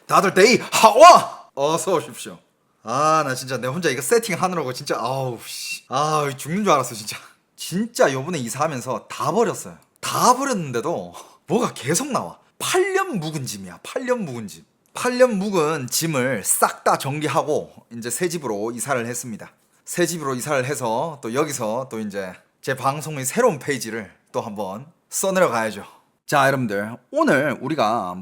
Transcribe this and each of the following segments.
다들 데이 하와 어서 오십시오. 나 진짜 내 혼자 이거 세팅하느라고 진짜 죽는 줄 알았어 진짜. 진짜 요번에 이사하면서 다 버렸어요. 다 버렸는데도 뭐가 계속 나와. 8년 묵은 짐이야. 8년 묵은 짐. 8년 묵은 짐을 싹 다 정리하고 이제 새 집으로 이사를 했습니다. 새 집으로 이사를 해서 또 여기서 또 이제 제 방송의 새로운 페이지를 또 한번 써내려 가야죠. 자, 여러분들, 오늘 우리가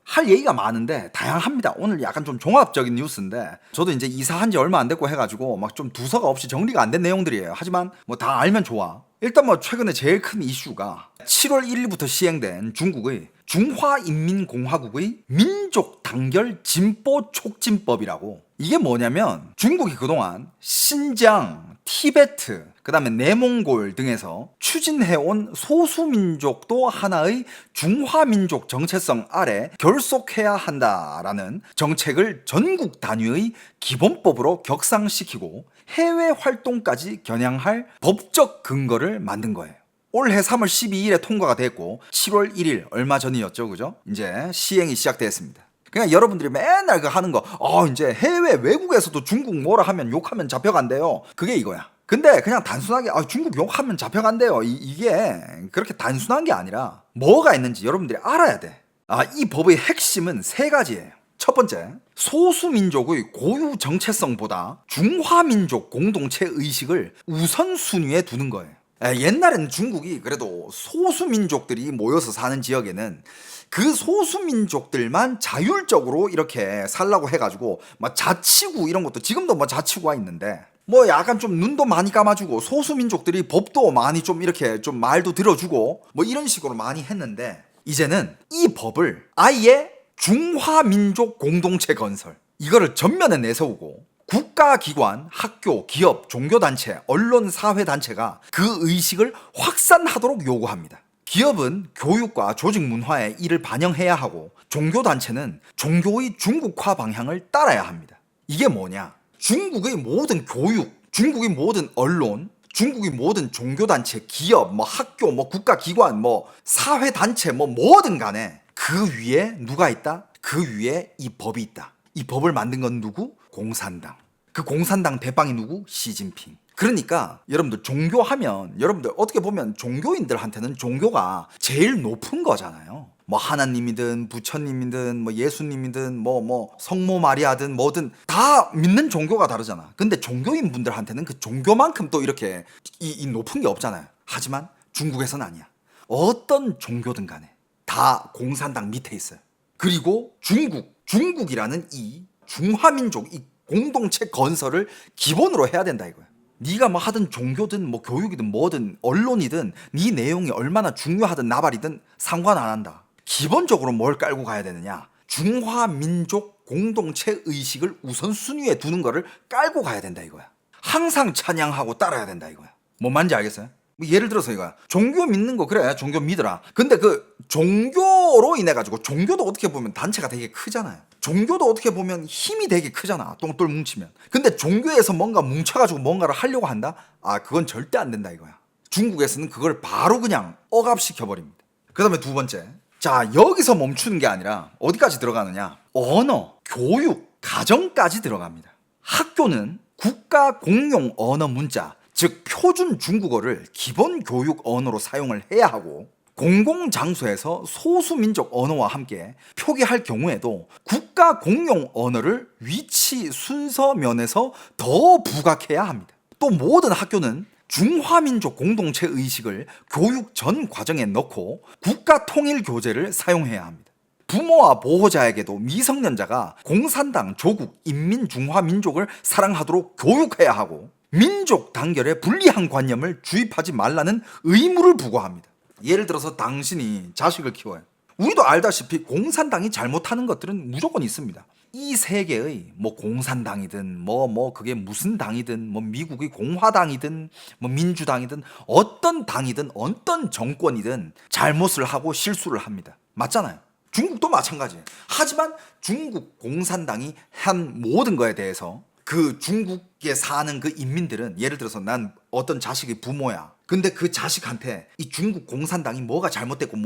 할 얘기가 많은데 다양합니다. 오늘 약간 좀 종합적인 뉴스인데, 저도 이제 이사한 지 얼마 안 됐고 해가지고 막 좀 두서가 없이 정리가 안 된 내용들이에요. 하지만 다 알면 좋아. 일단 최근에 제일 큰 이슈가 7월 1일부터 시행된 중국의 중화인민공화국의 민족 단결 진보 촉진법이라고. 이게 뭐냐면 중국이 그동안 신장, 티베트, 그 다음에 내몽골 등에서 추진해온 소수민족도 하나의 중화민족 정체성 아래 결속해야 한다라는 정책을 전국 단위의 기본법으로 격상시키고 해외 활동까지 겨냥할 법적 근거를 만든 거예요. 올해 3월 12일에 통과가 됐고 7월 1일 얼마 전이었죠, 그죠? 이제 시행이 시작됐습니다. 그냥 여러분들이 맨날 그 하는 거, 이제 해외 외국에서도 중국 뭐라 하면 욕하면 잡혀간대요. 그게 이거야. 근데 그냥 단순하게 중국 욕하면 잡혀간대요. 이게 그렇게 단순한 게 아니라 뭐가 있는지 여러분들이 알아야 돼. 이 법의 핵심은 세 가지예요. 첫 번째, 소수민족의 고유 정체성보다 중화민족 공동체 의식을 우선순위에 두는 거예요. 옛날에는 중국이 그래도 소수민족들이 모여서 사는 지역에는 그 소수민족들만 자율적으로 이렇게 살라고 해가지고 자치구 이런 것도 지금도 자치구가 있는데 약간 좀 눈도 많이 감아주고 소수민족들이 법도 많이 좀 이렇게 좀 말도 들어주고 이런 식으로 많이 했는데, 이제는 이 법을 아예 중화민족 공동체 건설, 이거를 전면에 내세우고 국가기관, 학교, 기업, 종교단체, 언론, 사회단체가 그 의식을 확산하도록 요구합니다. 기업은 교육과 조직 문화에 이를 반영해야 하고, 종교단체는 종교의 중국화 방향을 따라야 합니다. 이게 뭐냐? 중국의 모든 교육, 중국의 모든 언론, 중국의 모든 종교단체, 기업, 학교, 국가기관, 사회단체, 뭐든 간에 그 위에 누가 있다? 그 위에 이 법이 있다. 이 법을 만든 건 누구? 공산당. 그 공산당 대빵이 누구? 시진핑. 그러니까 여러분들 종교하면 여러분들 어떻게 보면 종교인들한테는 종교가 제일 높은 거잖아요. 하나님이든 부처님이든 예수님이든 성모 마리아든 뭐든 다 믿는 종교가 다르잖아. 근데 종교인 분들한테는 그 종교만큼 또 이렇게 이 높은 게 없잖아요. 하지만 중국에서는 아니야. 어떤 종교든 간에 다 공산당 밑에 있어요. 그리고 중국이라는 이 중화민족 이 공동체 건설을 기본으로 해야 된다 이거야. 네가 하든 종교든 교육이든 뭐든 언론이든 네 내용이 얼마나 중요하든 나발이든 상관 안 한다. 기본적으로 뭘 깔고 가야 되느냐? 중화민족 공동체 의식을 우선순위에 두는 거를 깔고 가야 된다 이거야. 항상 찬양하고 따라야 된다 이거야. 뭔 말인지 알겠어요? 예를 들어서 이거야. 종교 믿는 거 그래, 종교 믿어라. 근데 그 종교로 인해 가지고, 종교도 어떻게 보면 단체가 되게 크잖아요. 종교도 어떻게 보면 힘이 되게 크잖아, 똥돌 뭉치면. 근데 종교에서 뭔가 뭉쳐가지고 뭔가를 하려고 한다? 그건 절대 안 된다 이거야. 중국에서는 그걸 바로 그냥 억압시켜버립니다. 그 다음에 두 번째, 자, 여기서 멈추는 게 아니라 어디까지 들어가느냐? 언어, 교육, 가정까지 들어갑니다. 학교는 국가 공용 언어 문자, 즉 표준 중국어를 기본 교육 언어로 사용을 해야 하고, 공공장소에서 소수민족 언어와 함께 표기할 경우에도 국가 공용 언어를 위치 순서 면에서 더 부각해야 합니다. 또 모든 학교는 중화민족 공동체 의식을 교육 전 과정에 넣고 국가 통일 교재를 사용해야 합니다. 부모와 보호자에게도 미성년자가 공산당, 조국, 인민중화민족을 사랑하도록 교육해야 하고, 민족 단결에 불리한 관념을 주입하지 말라는 의무를 부과합니다. 예를 들어서 당신이 자식을 키워요. 우리도 알다시피 공산당이 잘못하는 것들은 무조건 있습니다. 이 세계의 공산당이든 그게 무슨 당이든 미국의 공화당이든 민주당이든 어떤 당이든 어떤 정권이든 잘못을 하고 실수를 합니다. 맞잖아요. 중국도 마찬가지예요. 하지만 중국 공산당이 한 모든 거에 대해서 그 중국에 사는 그 인민들은, 예를 들어서 난 어떤 자식의 부모야. 근데 그 자식한테 이 중국 공산당이 뭐가 잘못됐고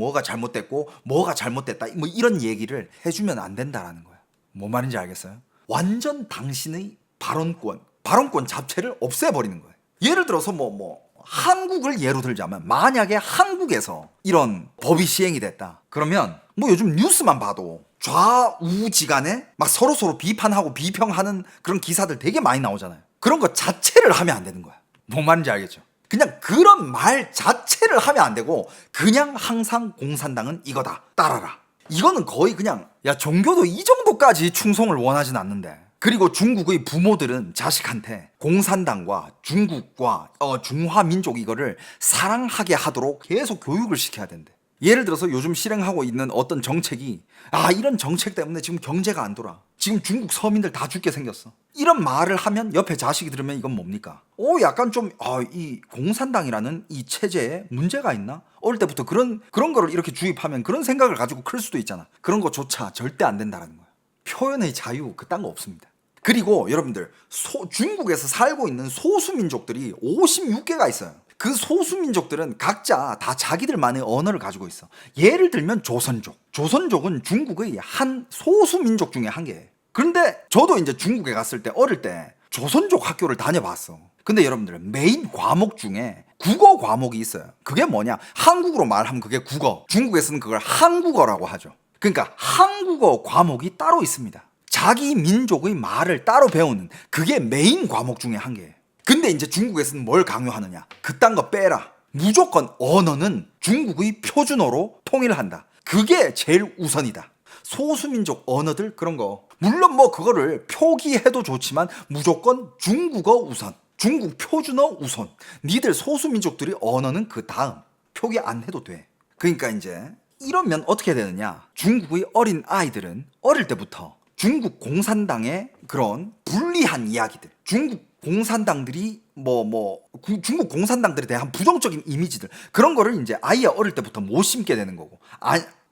뭐가 잘못됐다 이런 얘기를 해주면 안 된다라는 거야. 뭔 말인지 알겠어요? 완전 당신의 발언권 자체를 없애버리는 거예요. 예를 들어서 한국을 예로 들자면, 만약에 한국에서 이런 법이 시행이 됐다. 그러면 요즘 뉴스만 봐도 좌우지간에 막 서로 비판하고 비평하는 그런 기사들 되게 많이 나오잖아요. 그런 거 자체를 하면 안 되는 거야. 뭔 말인지 알겠죠? 그냥 그런 말 자체를 하면 안 되고, 그냥 항상 공산당은 이거다, 따라라. 이거는 거의 그냥, 야, 종교도 이 정도까지 충성을 원하진 않는데. 그리고 중국의 부모들은 자식한테 공산당과 중국과 중화민족 이거를 사랑하게 하도록 계속 교육을 시켜야 된대. 예를 들어서 요즘 실행하고 있는 어떤 정책이, 이런 정책 때문에 지금 경제가 안 돌아, 지금 중국 서민들 다 죽게 생겼어, 이런 말을 하면 옆에 자식이 들으면 이건 뭡니까? 약간 좀 이 공산당이라는 이 체제에 문제가 있나? 어릴 때부터 그런 거를 이렇게 주입하면 그런 생각을 가지고 클 수도 있잖아. 그런 거조차 절대 안 된다는 거야. 표현의 자유 그딴 거 없습니다. 그리고 여러분들, 중국에서 살고 있는 소수민족들이 56개가 있어요. 그 소수민족들은 각자 다 자기들만의 언어를 가지고 있어. 예를 들면 조선족은 중국의 한 소수민족 중에 한 개예요. 그런데 저도 이제 중국에 갔을 때, 어릴 때 조선족 학교를 다녀봤어. 근데 여러분들, 메인 과목 중에 국어 과목이 있어요. 그게 뭐냐? 한국으로 말하면 그게 국어, 중국에서는 그걸 한국어라고 하죠. 그러니까 한국어 과목이 따로 있습니다. 자기 민족의 말을 따로 배우는, 그게 메인 과목 중에 한 개예요. 근데 이제 중국에서는 뭘 강요하느냐? 그딴 거 빼라. 무조건 언어는 중국의 표준어로 통일한다. 그게 제일 우선이다. 소수민족 언어들 그런 거, 물론 그거를 표기해도 좋지만 무조건 중국어 우선, 중국 표준어 우선. 니들 소수민족들이 언어는 그 다음, 표기 안 해도 돼. 그러니까 이제 이러면 어떻게 되느냐? 중국의 어린 아이들은 어릴 때부터 중국 공산당의 그런 불리한 이야기들, 중국 공산당들이 중국 공산당들에 대한 부정적인 이미지들, 그런 거를 이제 아이가 어릴 때부터 못 심게 되는 거고,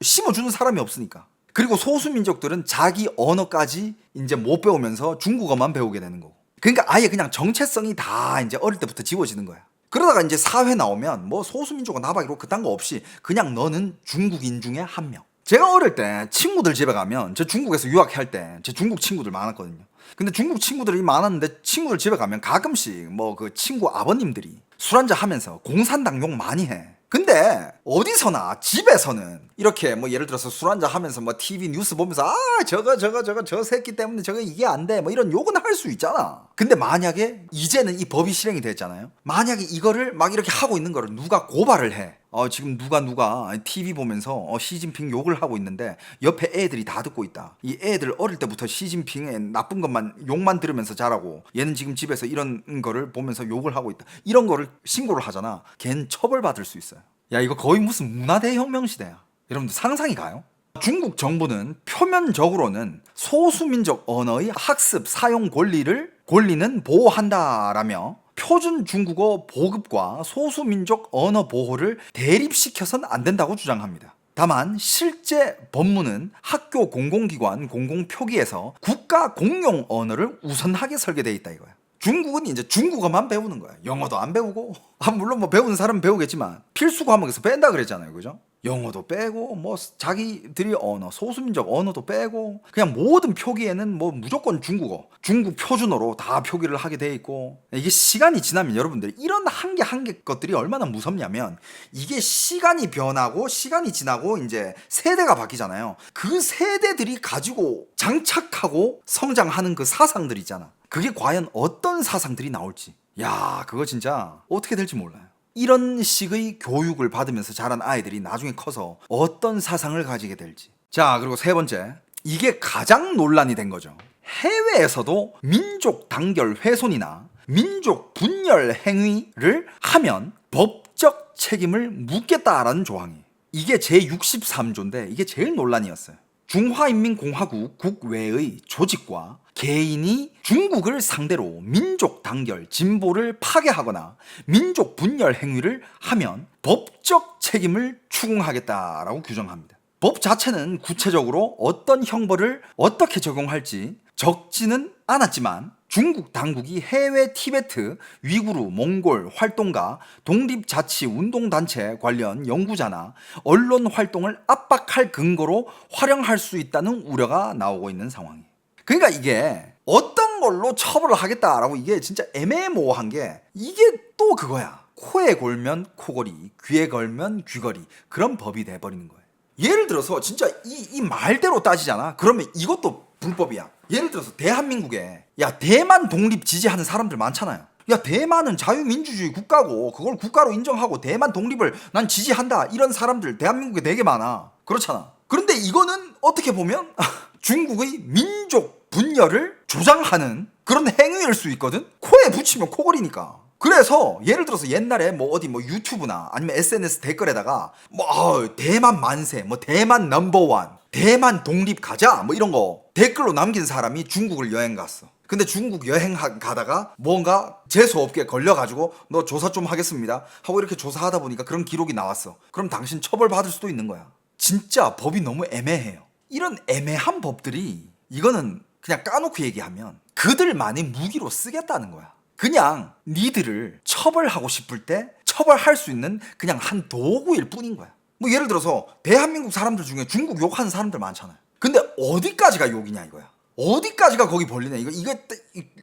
심어주는 사람이 없으니까. 그리고 소수민족들은 자기 언어까지 이제 못 배우면서 중국어만 배우게 되는 거고. 그러니까 아예 그냥 정체성이 다 이제 어릴 때부터 지워지는 거야. 그러다가 이제 사회 나오면 소수민족은 나박이로 그딴 거 없이 그냥 너는 중국인 중에 한 명. 제가 어릴 때 친구들 집에 가면, 저 중국에서 유학할 때 제 중국 친구들 많았거든요. 근데 중국 친구들이 많았는데, 친구들 집에 가면 가끔씩 그 친구 아버님들이 술 한잔 하면서 공산당 욕 많이 해. 근데 어디서나 집에서는 이렇게 예를 들어서 술 한잔 하면서 TV 뉴스 보면서 저 새끼 때문에 저거 이게 안 돼, 이런 욕은 할 수 있잖아. 근데 만약에 이제는 이 법이 실행이 됐잖아요. 만약에 이거를 막 이렇게 하고 있는 거를 누가 고발을 해. 지금 누가 TV 보면서 시진핑 욕을 하고 있는데 옆에 애들이 다 듣고 있다. 이 애들 어릴 때부터 시진핑의 나쁜 것만, 욕만 들으면서 자라고, 얘는 지금 집에서 이런 거를 보면서 욕을 하고 있다. 이런 거를 신고를 하잖아. 걔는 처벌받을 수 있어요. 야, 이거 거의 무슨 문화대혁명 시대야. 여러분들 상상이 가요? 중국 정부는 표면적으로는 소수민족 언어의 학습 사용 권리는 보호한다라며 표준 중국어 보급과 소수민족 언어 보호를 대립시켜선 안 된다고 주장합니다. 다만 실제 법문은 학교 공공기관 공공표기에서 국가 공용 언어를 우선하게 설계되어 있다 이거야. 중국은 이제 중국어만 배우는 거야. 영어도 안 배우고, 물론 배우는 사람은 배우겠지만 필수 과목에서 뺀다 그랬잖아요, 그죠? 영어도 빼고 자기들이 언어, 소수민족 언어도 빼고, 그냥 모든 표기에는 무조건 중국어, 중국 표준어로 다 표기를 하게 돼 있고. 이게 시간이 지나면 여러분들, 이런 한 개 것들이 얼마나 무섭냐면, 이게 시간이 변하고 시간이 지나고 이제 세대가 바뀌잖아요. 그 세대들이 가지고 장착하고 성장하는 그 사상들 있잖아. 그게 과연 어떤 사상들이 나올지, 야, 그거 진짜 어떻게 될지 몰라요. 이런 식의 교육을 받으면서 자란 아이들이 나중에 커서 어떤 사상을 가지게 될지. 자, 그리고 세 번째, 이게 가장 논란이 된 거죠. 해외에서도 민족 단결 훼손이나 민족 분열 행위를 하면 법적 책임을 묻겠다라는 조항이, 이게 제63조인데 이게 제일 논란이었어요. 중화인민공화국 국외의 조직과 개인이 중국을 상대로 민족 단결, 진보를 파괴하거나 민족 분열 행위를 하면 법적 책임을 추궁하겠다라고 규정합니다. 법 자체는 구체적으로 어떤 형벌을 어떻게 적용할지 적지는 않았지만 중국 당국이 해외 티베트, 위구르, 몽골 활동가, 독립자치운동단체 관련 연구자나 언론 활동을 압박할 근거로 활용할 수 있다는 우려가 나오고 있는 상황이에요. 그러니까 이게 어떤 걸로 처벌을 하겠다라고 이게 진짜 애매모호한 게 이게 또 그거야. 코에 걸면 코걸이, 귀에 걸면 귀걸이, 그런 법이 돼버리는 거예요. 예를 들어서 진짜 이 말대로 따지잖아. 그러면 이것도 불법이야. 예를 들어서 대한민국에 야 대만 독립 지지하는 사람들 많잖아요. 야 대만은 자유민주주의 국가고 그걸 국가로 인정하고 대만 독립을 난 지지한다, 이런 사람들 대한민국에 되게 많아. 그렇잖아. 그런데 이거는 어떻게 보면 중국의 민족 분열을 조장하는 그런 행위일 수 있거든. 코에 붙이면 코걸이니까. 그래서 예를 들어서 옛날에 뭐 어디 뭐 유튜브나 아니면 SNS 댓글에다가 뭐 대만 만세, 뭐 대만 넘버원, 대만 독립 가자, 뭐 이런 거 댓글로 남긴 사람이 중국을 여행 갔어. 근데 중국 여행 가다가 뭔가 재수없게 걸려가지고 너 조사 좀 하겠습니다 하고 이렇게 조사하다 보니까 그런 기록이 나왔어. 그럼 당신 처벌받을 수도 있는 거야. 진짜 법이 너무 애매해요. 이런 애매한 법들이 이거는 그냥 까놓고 얘기하면 그들만의 무기로 쓰겠다는 거야. 그냥 니들을 처벌하고 싶을 때 처벌할 수 있는 그냥 한 도구일 뿐인 거야. 뭐 예를 들어서 대한민국 사람들 중에 중국 욕하는 사람들 많잖아요. 근데 어디까지가 욕이냐 이거야. 어디까지가 거기 벌리냐 이게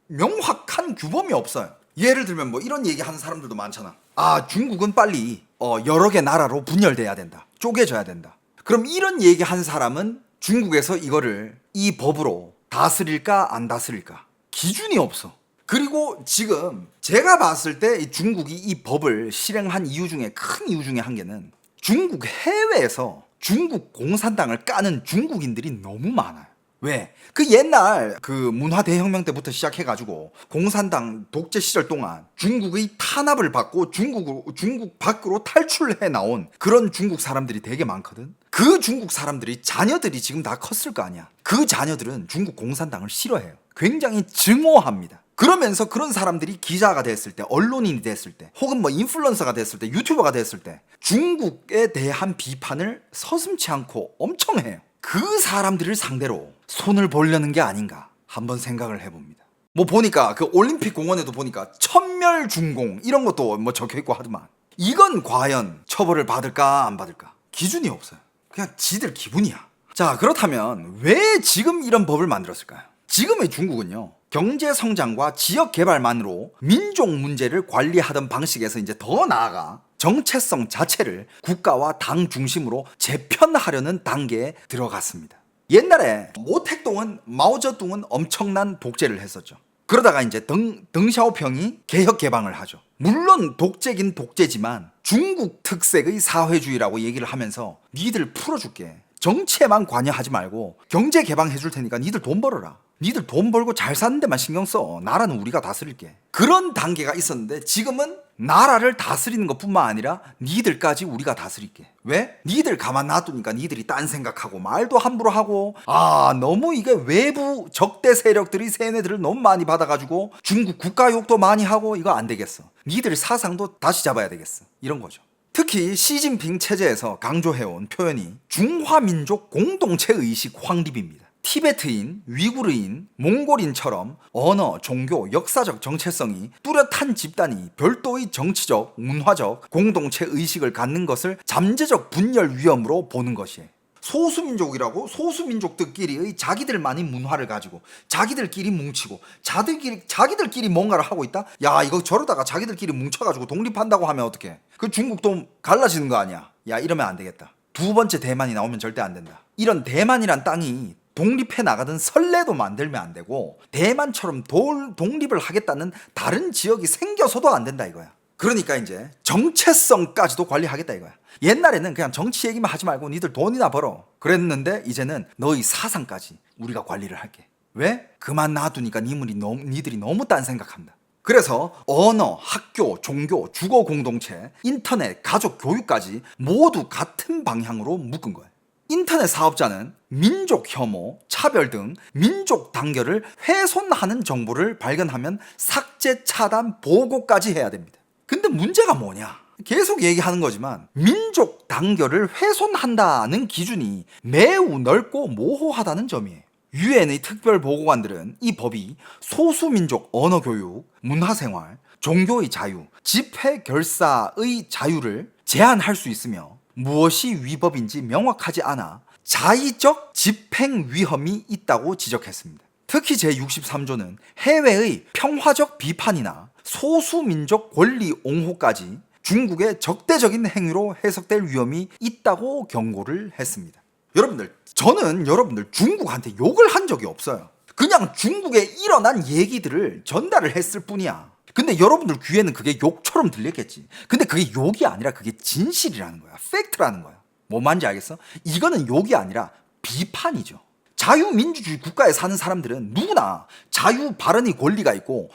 명확한 규범이 없어요. 예를 들면 뭐 이런 얘기 하는 사람들도 많잖아. 아 중국은 빨리 여러 개 나라로 분열돼야 된다, 쪼개져야 된다. 그럼 이런 얘기 한 사람은 중국에서 이거를 이 법으로 다스릴까 안 다스릴까 기준이 없어. 그리고 지금 제가 봤을 때 중국이 이 법을 실행한 이유 중에 큰 이유 중에 한 개는 중국 해외에서 중국 공산당을 까는 중국인들이 너무 많아요. 왜? 그 옛날 그 문화 대혁명 때부터 시작해가지고 공산당 독재 시절 동안 중국의 탄압을 받고 중국 밖으로 탈출해 나온 그런 중국 사람들이 되게 많거든. 그 중국 사람들이 자녀들이 지금 다 컸을 거 아니야. 그 자녀들은 중국 공산당을 싫어해요. 굉장히 증오합니다. 그러면서 그런 사람들이 기자가 됐을 때, 언론인이 됐을 때, 혹은 뭐 인플루언서가 됐을 때, 유튜버가 됐을 때 중국에 대한 비판을 서슴지 않고 엄청 해요. 그 사람들을 상대로 손을 보려는 게 아닌가 한번 생각을 해봅니다. 뭐 보니까 그 올림픽 공원에도 보니까 천멸중공 이런 것도 뭐 적혀있고 하더만. 이건 과연 처벌을 받을까 안 받을까 기준이 없어요. 그냥 지들 기분이야. 자, 그렇다면 왜 지금 이런 법을 만들었을까요? 지금의 중국은요, 경제 성장과 지역 개발만으로 민족 문제를 관리하던 방식에서 이제 더 나아가 정체성 자체를 국가와 당 중심으로 재편하려는 단계에 들어갔습니다. 옛날에 모택동은 마오쩌둥은 엄청난 독재를 했었죠. 그러다가 이제 덩샤오평이 개혁 개방을 하죠. 물론 독재긴 독재지만 중국 특색의 사회주의라고 얘기를 하면서 니들 풀어줄게. 정치에만 관여하지 말고 경제 개방해줄 테니까 니들 돈 벌어라. 니들 돈 벌고 잘 사는 데만 신경 써. 나라는 우리가 다스릴게. 그런 단계가 있었는데 지금은 나라를 다스리는 것뿐만 아니라 니들까지 우리가 다스릴게. 왜? 니들 가만 놔두니까 니들이 딴 생각하고 말도 함부로 하고 너무 이게 외부 적대 세력들이 세뇌들을 너무 많이 받아가지고 중국 국가욕도 많이 하고 이거 안 되겠어. 니들 사상도 다시 잡아야 되겠어. 이런 거죠. 특히 시진핑 체제에서 강조해온 표현이 중화민족 공동체 의식 확립입니다. 티베트인, 위구르인, 몽골인처럼 언어, 종교, 역사적 정체성이 뚜렷한 집단이 별도의 정치적, 문화적 공동체 의식을 갖는 것을 잠재적 분열 위험으로 보는 것이에요. 소수민족이라고 소수민족들끼리의 자기들만의 문화를 가지고 자기들끼리 뭉치고 자기들끼리 뭔가를 하고 있다? 야, 이거 저러다가 자기들끼리 뭉쳐가지고 독립한다고 하면 어떡해? 그 중국도 갈라지는 거 아니야? 야, 이러면 안 되겠다. 두 번째 대만이 나오면 절대 안 된다. 이런 대만이란 땅이 독립해 나가던 선례도 만들면 안 되고 대만처럼 독립을 하겠다는 다른 지역이 생겨서도 안 된다 이거야. 그러니까 이제 정체성까지도 관리하겠다 이거야. 옛날에는 그냥 정치 얘기만 하지 말고 니들 돈이나 벌어 그랬는데 이제는 너희 사상까지 우리가 관리를 할게. 왜? 그만 놔두니까 니들이 너무 딴 생각한다. 그래서 언어, 학교, 종교, 주거 공동체, 인터넷, 가족, 교육까지 모두 같은 방향으로 묶은 거예요. 인터넷 사업자는 민족 혐오, 차별 등 민족 단결을 훼손하는 정보를 발견하면 삭제, 차단, 보고까지 해야 됩니다. 근데 문제가 뭐냐? 계속 얘기하는 거지만 민족 단결을 훼손한다는 기준이 매우 넓고 모호하다는 점이에요. 유엔의 특별보고관들은 이 법이 소수민족 언어교육, 문화생활, 종교의 자유, 집회 결사의 자유를 제한할 수 있으며 무엇이 위법인지 명확하지 않아 자의적 집행 위험이 있다고 지적했습니다. 특히 제63조는 해외의 평화적 비판이나 소수민족 권리 옹호까지 중국의 적대적인 행위로 해석될 위험이 있다고 경고를 했습니다. 여러분들, 저는 여러분들 중국한테 욕을 한 적이 없어요. 그냥 중국에 일어난 얘기들을 전달을 했을 뿐이야. 근데 여러분들 귀에는 그게 욕처럼 들렸겠지. 근데 그게 욕이 아니라 그게 진실이라는 거야. 팩트라는 거야. 뭔 말인지 알겠어? 이거는 욕이 아니라 비판이죠. 자유민주주의 국가에 사는 사람들은 누구나 자유 발언의 권리가 있고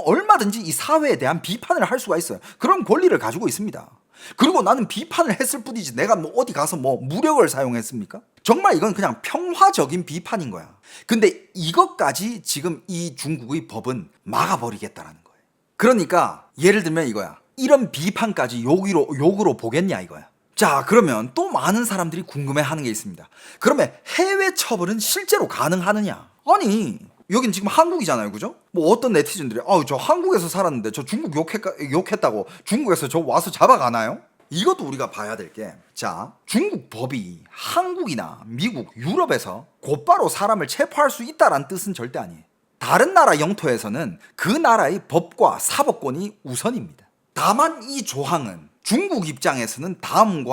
얼마든지 이 사회에 대한 비판을 할 수가 있어요. 그런 권리를 가지고 있습니다. 그리고 나는 비판을 했을 뿐이지 내가 뭐 어디 가서 뭐 무력을 사용했습니까? 정말 이건 그냥 평화적인 비판인 거야. 근데 이것까지 지금 이 중국의 법은 막아버리겠다라는 거예요. 그러니까 예를 들면 이거야. 이런 비판까지 욕으로 보겠냐 이거야. 자, 그러면 또 많은 사람들이 궁금해하는 게 있습니다. 그러면 해외 처벌은 실제로 가능하느냐? 아니, 여긴 지금 한국이잖아요, 그죠? 뭐 어떤 네티즌들이 저 한국에서 살았는데 저 중국 욕했다고 중국에서 저 와서 잡아가나요? 이것도 우리가 봐야 될 게, 자, 중국 법이 한국이나 미국, 유럽에서 곧바로 사람을 체포할 수 있다라는 뜻은 절대 아니에요. 다른 나라 영토에서는 그 나라의 법과 사법권이 우선입니다. 다만 이 조항은 중국 입장에서는 다음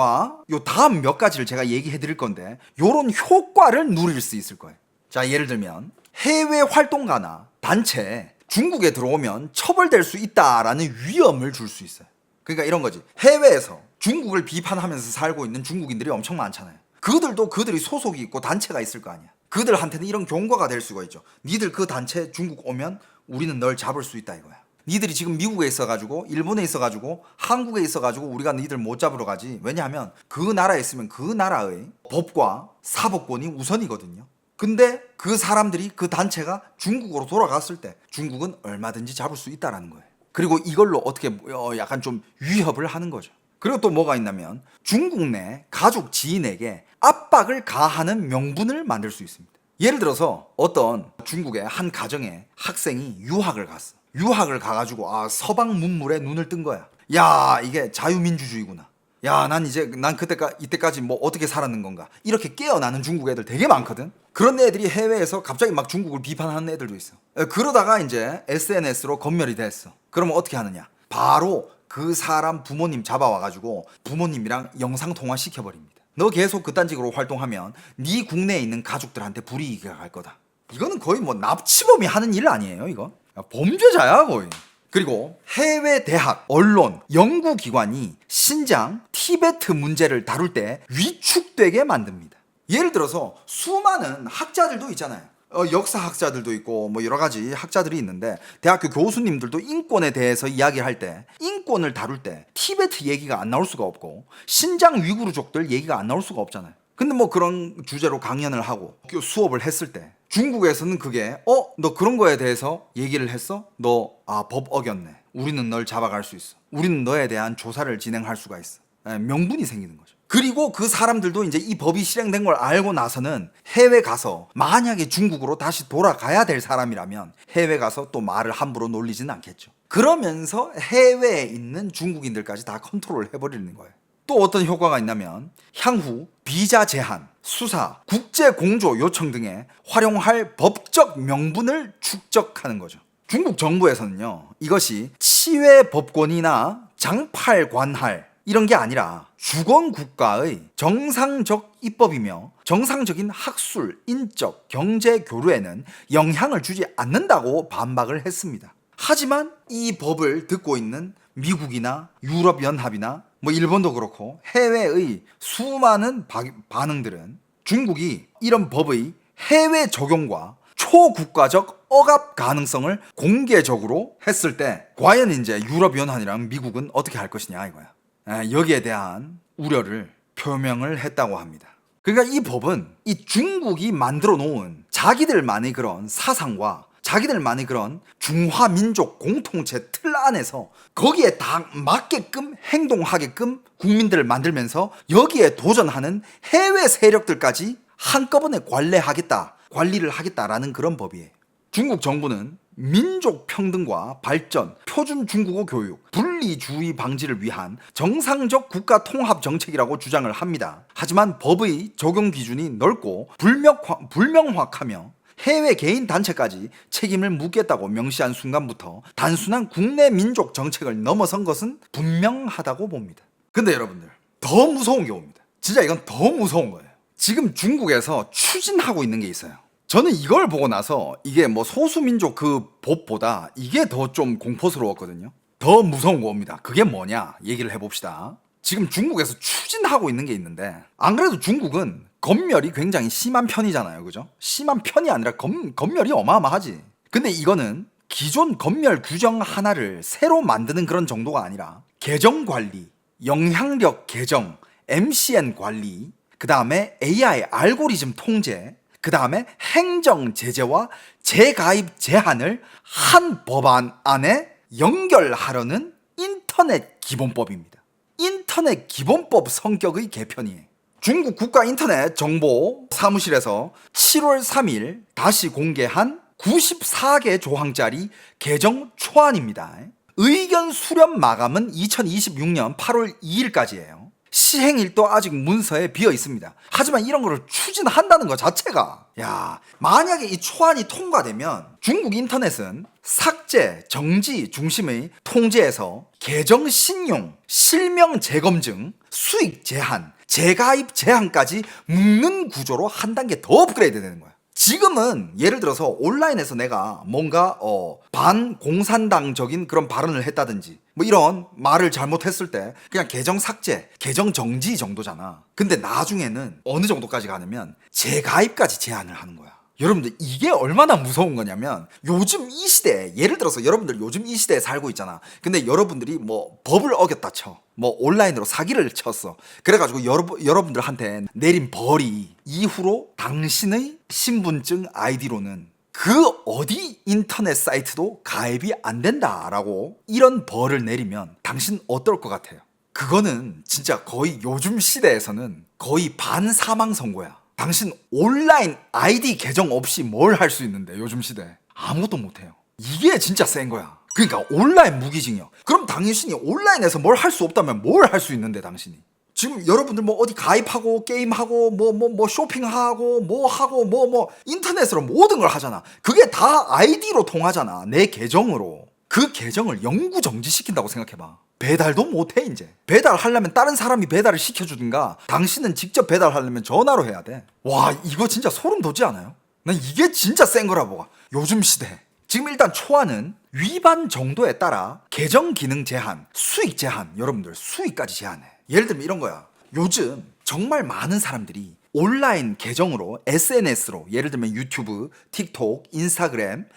몇 가지를 제가 얘기해 드릴 건데 요런 효과를 누릴 수 있을 거예요. 자, 예를 들면 해외 활동가나 단체 중국에 들어오면 처벌될 수 있다라는 위험을 줄 수 있어요. 그러니까 이런 거지. 해외에서 중국을 비판하면서 살고 있는 중국인들이 엄청 많잖아요. 그들도 그들이 소속이 있고 단체가 있을 거 아니야. 그들한테는 이런 경고가 될 수가 있죠. 니들 그 단체 중국 오면 우리는 널 잡을 수 있다 이거야. 니들이 지금 미국에 있어가지고 일본에 있어가지고 한국에 있어가지고 우리가 니들 못 잡으러 가지. 왜냐하면 그 나라에 있으면 그 나라의 법과 사법권이 우선이거든요. 근데 그 사람들이 그 단체가 중국으로 돌아갔을 때 중국은 얼마든지 잡을 수 있다라는 거예요. 그리고 이걸로 어떻게 약간 좀 위협을 하는 거죠. 그리고 또 뭐가 있냐면 중국 내 가족 지인에게 압박을 가하는 명분을 만들 수 있습니다. 예를 들어서 어떤 중국의 한 가정에 학생이 유학을 갔어. 유학을 가가지고 서방 문물에 눈을 뜬 거야. 야, 이게 자유민주주의구나. 야, 난 이때까지 뭐 어떻게 살았는 건가. 이렇게 깨어나는 중국 애들 되게 많거든. 그런 애들이 해외에서 갑자기 막 중국을 비판하는 애들도 있어. 그러다가 이제 SNS로 검열이 됐어. 그러면 어떻게 하느냐? 바로 그 사람 부모님 잡아와가지고 부모님이랑 영상통화 시켜버립니다. 너 계속 그딴 식으로 활동하면 네 국내에 있는 가족들한테 불이익이 갈 거다. 이거는 거의 뭐 납치범이 하는 일 아니에요, 이거? 범죄자야, 거의. 그리고 해외 대학, 언론, 연구기관이 신장, 티베트 문제를 다룰 때 위축되게 만듭니다. 예를 들어서 수많은 학자들도 있잖아요. 역사학자들도 있고 뭐 여러 가지 학자들이 있는데 대학교 교수님들도 인권에 대해서 이야기할 때 인권을 다룰 때 티베트 얘기가 안 나올 수가 없고 신장 위구르족들 얘기가 안 나올 수가 없잖아요. 근데 뭐 그런 주제로 강연을 하고 수업을 했을 때 중국에서는 그게 너 그런 거에 대해서 얘기를 했어? 너 법 어겼네. 우리는 널 잡아갈 수 있어. 우리는 너에 대한 조사를 진행할 수가 있어. 명분이 생기는 거죠. 그리고 그 사람들도 이제 이 법이 실행된 걸 알고 나서는 해외 가서 만약에 중국으로 다시 돌아가야 될 사람이라면 해외 가서 또 말을 함부로 놀리지는 않겠죠. 그러면서 해외에 있는 중국인들까지 다 컨트롤 해버리는 거예요. 또 어떤 효과가 있냐면 향후 비자 제한, 수사, 국제 공조 요청 등에 활용할 법적 명분을 축적하는 거죠. 중국 정부에서는요, 이것이 치외 법권이나 장팔 관할 이런 게 아니라 주권 국가의 정상적 입법이며 정상적인 학술, 인적, 경제 교류에는 영향을 주지 않는다고 반박을 했습니다. 하지만 이 법을 듣고 있는 미국이나 유럽연합이나 뭐 일본도 그렇고 해외의 수많은 반응들은 중국이 이런 법의 해외 적용과 초국가적 억압 가능성을 공개적으로 했을 때 과연 이제 유럽연합이랑 미국은 어떻게 할 것이냐 이거야. 여기에 대한 우려를 표명을 했다고 합니다. 그러니까 이 법은 이 중국이 만들어 놓은 자기들만의 그런 사상과 자기들만의 그런 중화민족 공통체 틀 안에서 거기에 다 맞게끔 행동하게끔 국민들을 만들면서 여기에 도전하는 해외 세력들까지 한꺼번에 관리하겠다 관리를 하겠다라는 그런 법이에요. 중국 정부는 민족 평등과 발전, 표준 중국어 교육, 분리주의 방지를 위한 정상적 국가 통합 정책이라고 주장을 합니다. 하지만 법의 적용 기준이 넓고 불명확하며 해외 개인 단체까지 책임을 묻겠다고 명시한 순간부터 단순한 국내 민족 정책을 넘어선 것은 분명하다고 봅니다. 근데 여러분들, 더 무서운 게 옵니다. 진짜 이건 더 무서운 거예요. 지금 중국에서 추진하고 있는 게 있어요. 저는 이걸 보고 나서 이게 뭐 소수민족 그 법보다 이게 더 좀 공포스러웠거든요. 더 무서운 거입니다. 그게 뭐냐 얘기를 해봅시다. 지금 중국에서 추진하고 있는 게 있는데, 안 그래도 중국은 검열이 굉장히 심한 편이잖아요. 그죠? 심한 편이 아니라 검열이 어마어마하지. 근데 이거는 기존 검열 규정 하나를 새로 만드는 그런 정도가 아니라 계정 관리, 영향력 계정, MCN 관리, 그 다음에 AI 알고리즘 통제, 그 다음에 행정 제재와 재가입 제한을 한 법안 안에 연결하려는 인터넷 기본법입니다. 인터넷 기본법 성격의 개편이에요. 중국 국가인터넷 정보 사무실에서 7월 3일 다시 공개한 94개 조항짜리 개정 초안입니다. 의견 수렴 마감은 2026년 8월 2일까지예요. 시행일도 아직 문서에 비어 있습니다. 하지만 이런 거를 추진한다는 것 자체가, 만약에 이 초안이 통과되면 중국 인터넷은 삭제, 정지 중심의 통제에서 계정 신용, 실명 재검증, 수익 제한, 재가입 제한까지 묶는 구조로 한 단계 더 업그레이드 되는 거야. 지금은 예를 들어서 온라인에서 내가 뭔가 반공산당적인 그런 발언을 했다든지 뭐 이런 말을 잘못했을 때 그냥 계정 삭제, 계정 정지 정도잖아. 근데 나중에는 어느 정도까지 가냐면 재가입까지 제한을 하는 거야. 여러분들, 이게 얼마나 무서운 거냐면, 요즘 이 시대에, 예를 들어서 여러분들 요즘 이 시대에 살고 있잖아. 근데 여러분들이 뭐 법을 어겼다 쳐, 뭐 온라인으로 사기를 쳤어. 그래가지고 여러분들한테 내린 벌이 이후로 당신의 신분증 아이디로는 그 어디 인터넷 사이트도 가입이 안 된다라고 이런 벌을 내리면 당신 어떨 것 같아요? 그거는 진짜 거의 요즘 시대에서는 거의 반사망 선고야. 당신 온라인 아이디 계정 없이 뭘 할 수 있는데, 요즘 시대에 아무것도 못해요. 이게 진짜 센 거야. 그러니까 온라인 무기징역. 그럼 당신이 온라인에서 뭘 할 수 없다면 뭘 할 수 있는데, 당신이 지금 여러분들 뭐 어디 가입하고 게임하고 뭐 쇼핑하고 뭐 인터넷으로 모든 걸 하잖아. 그게 다 아이디로 통하잖아. 내 계정으로. 그 계정을 영구 정지시킨다고 생각해봐. 배달도 못해. 이제 배달하려면 다른 사람이 배달을 시켜주든가, 당신은 직접 배달하려면 전화로 해야 돼. 와, 이거 진짜 소름 돋지 않아요? 난 이게 진짜 센 거라 보아. 요즘 시대. 지금 일단 초안은 위반 정도에 따라 계정 기능 제한, 수익 제한, 여러분들 수익까지 제한해. 예를 들면 이런 거야. 요즘 정말 많은 사람들이 온라인 계정으로, SNS로, 예를 들면 유튜브, 틱톡, 인스타그램,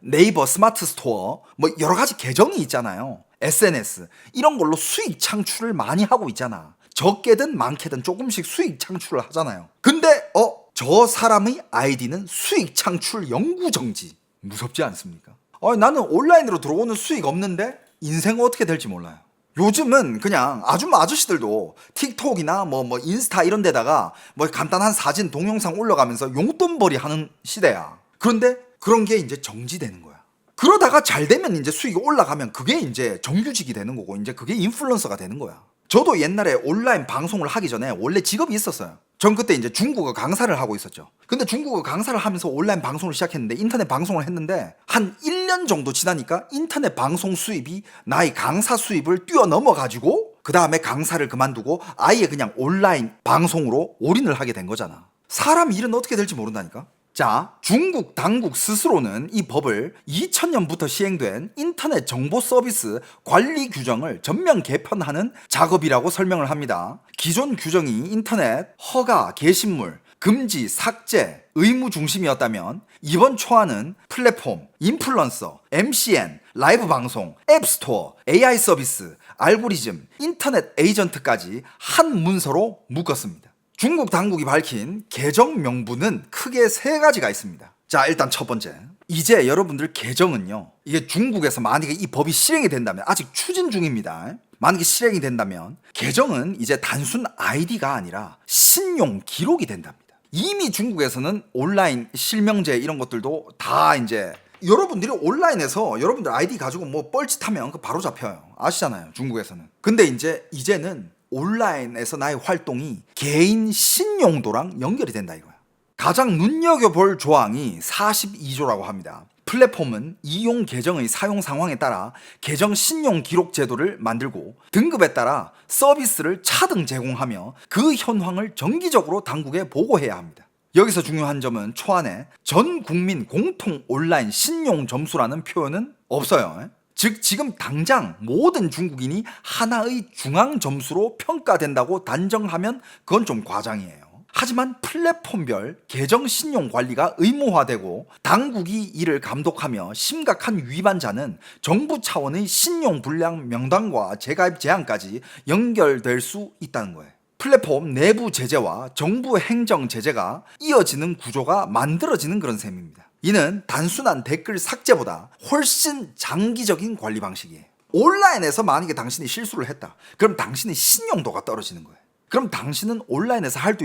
네이버 스마트 스토어, 여러 가지 계정이 있잖아요. SNS 이런 걸로 수익 창출을 많이 하고 있잖아. 적게든 많게든 조금씩 수익 창출을 하잖아요. 근데 저 사람의 아이디는 수익 창출 영구 정지. 무섭지 않습니까? 나는 온라인으로 들어오는 수익 없는데 인생 어떻게 될지 몰라요. 요즘은 그냥 아줌마 아저씨들도 틱톡이나 인스타 이런 데다가 간단한 사진 동영상 올려가면서 용돈벌이 하는 시대야. 그런데 그런 게 이제 정지되는 거야. 그러다가 잘 되면 이제 수익이 올라가면 그게 이제 정규직이 되는 거고, 이제 그게 인플루언서가 되는 거야. 저도 옛날에 온라인 방송을 하기 전에 원래 직업이 있었어요. 전 그때 이제 중국어 강사를 하고 있었죠. 근데 중국어 강사를 하면서 온라인 방송을 시작했는데, 인터넷 방송을 했는데 한 1년 정도 지나니까 인터넷 방송 수입이 나의 강사 수입을 뛰어넘어가지고 그 다음에 강사를 그만두고 아예 그냥 온라인 방송으로 올인을 하게 된 거잖아. 사람 일은 어떻게 될지 모른다니까. 자, 중국 당국 스스로는 이 법을 2000년부터 시행된 인터넷 정보 서비스 관리 규정을 전면 개편하는 작업이라고 설명을 합니다. 기존 규정이 인터넷 허가, 게시물, 금지, 삭제, 의무 중심이었다면 이번 초안은 플랫폼, 인플루언서, MCN, 라이브 방송, 앱스토어, AI 서비스, 알고리즘, 인터넷 에이전트까지 한 문서로 묶었습니다. 중국 당국이 밝힌 계정 명부는 크게 3가지가 있습니다. 자, 일단 첫 번째. 이제 여러분들 계정은요, 이게 중국에서 만약에 이 법이 실행이 된다면, 아직 추진 중입니다. 만약에 실행이 된다면 계정은 이제 단순 아이디가 아니라 신용 기록이 된답니다. 이미 중국에서는 온라인 실명제 이런 것들도 다 이제 여러분들이 온라인에서 여러분들 아이디 가지고 뭐 뻘짓하면 그 바로 잡혀요. 아시잖아요, 중국에서는. 근데 이제는 온라인에서 나의 활동이 개인 신용도랑 연결이 된다 이거야. 가장 눈여겨볼 조항이 42조라고 합니다. 플랫폼은 이용 계정의 사용 상황에 따라 계정 신용 기록 제도를 만들고 등급에 따라 서비스를 차등 제공하며 그 현황을 정기적으로 당국에 보고해야 합니다. 여기서 중요한 점은 초안에 전 국민 공통 온라인 신용 점수라는 표현은 없어요. 즉 지금 당장 모든 중국인이 하나의 중앙 점수로 평가된다고 단정하면 그건 좀 과장이에요. 하지만 플랫폼별 계정 신용 관리가 의무화되고 당국이 이를 감독하며 심각한 위반자는 정부 차원의 신용 불량 명단과 재가입 제한까지 연결될 수 있다는 거예요. 플랫폼 내부 제재와 정부 행정 제재가 이어지는 구조가 만들어지는 그런 셈입니다. 이는 단순한 댓글 삭제보다 훨씬 장기적인 관리 방식이에요. 온라인에서 만약에 당신이 실수를 했다. 그럼 당신의 신용도가 떨어지는 거예요. 그럼 당신은 온라인에서 할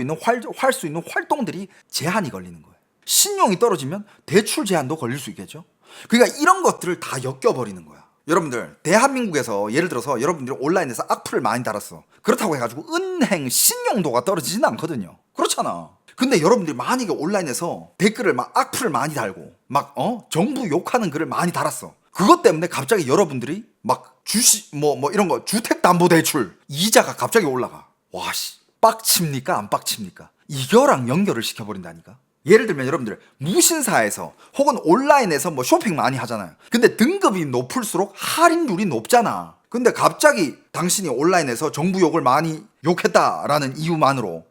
수 있는 활동들이 제한이 걸리는 거예요. 신용이 떨어지면 대출 제한도 걸릴 수 있겠죠. 그러니까 이런 것들을 다 엮여버리는 거야. 여러분들 대한민국에서 예를 들어서 여러분들이 온라인에서 악플을 많이 달았어. 그렇다고 해가지고 은행 신용도가 떨어지지는 않거든요. 그렇잖아. 근데 여러분들이 만약에 온라인에서 댓글을 막 악플을 많이 달고 막 정부 욕하는 글을 많이 달았어. 그것 때문에 갑자기 여러분들이 막 주식 뭐 이런 거 주택담보대출 이자가 갑자기 올라가. 와씨 빡칩니까 안 빡칩니까? 이거랑 연결을 시켜버린다니까. 예를 들면 여러분들 무신사에서 혹은 온라인에서 뭐 쇼핑 많이 하잖아요. 근데 등급이 높을수록 할인율이 높잖아. 근데 갑자기 당신이 온라인에서 정부 욕을 많이 욕했다라는 이유만으로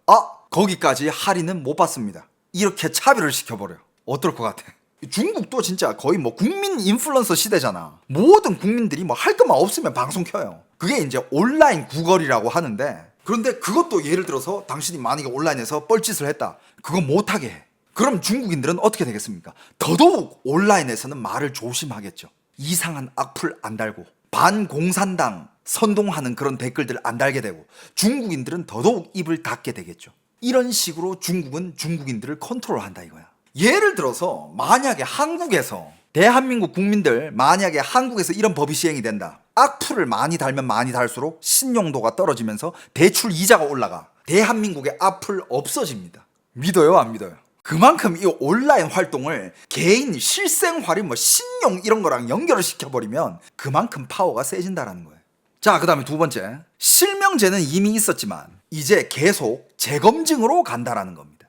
거기까지 할인은 못 받습니다. 이렇게 차별을 시켜버려요. 어떨 것 같아? 중국도 진짜 거의 뭐 국민 인플루언서 시대잖아. 모든 국민들이 뭐 할 것만 없으면 방송 켜요. 그게 이제 온라인 구걸이라고 하는데, 그런데 그것도 예를 들어서 당신이 만약에 온라인에서 뻘짓을 했다. 그거 못하게 해. 그럼 중국인들은 어떻게 되겠습니까? 더더욱 온라인에서는 말을 조심하겠죠. 이상한 악플 안 달고 반공산당 선동하는 그런 댓글들 안 달게 되고 중국인들은 더더욱 입을 닫게 되겠죠. 이런 식으로 중국은 중국인들을 컨트롤한다 이거야. 예를 들어서 만약에 한국에서 대한민국 국민들 만약에 한국에서 이런 법이 시행이 된다. 악플을 많이 달면 많이 달수록 신용도가 떨어지면서 대출 이자가 올라가. 대한민국의 악플 없어집니다. 믿어요 안 믿어요? 그만큼 이 온라인 활동을 개인 실생활이 뭐 신용 이런 거랑 연결을 시켜버리면 그만큼 파워가 세진다라는 거예요. 자, 그 다음에 두 번째, 실명제는 이미 있었지만 이제 계속 재검증으로 간다라는 겁니다.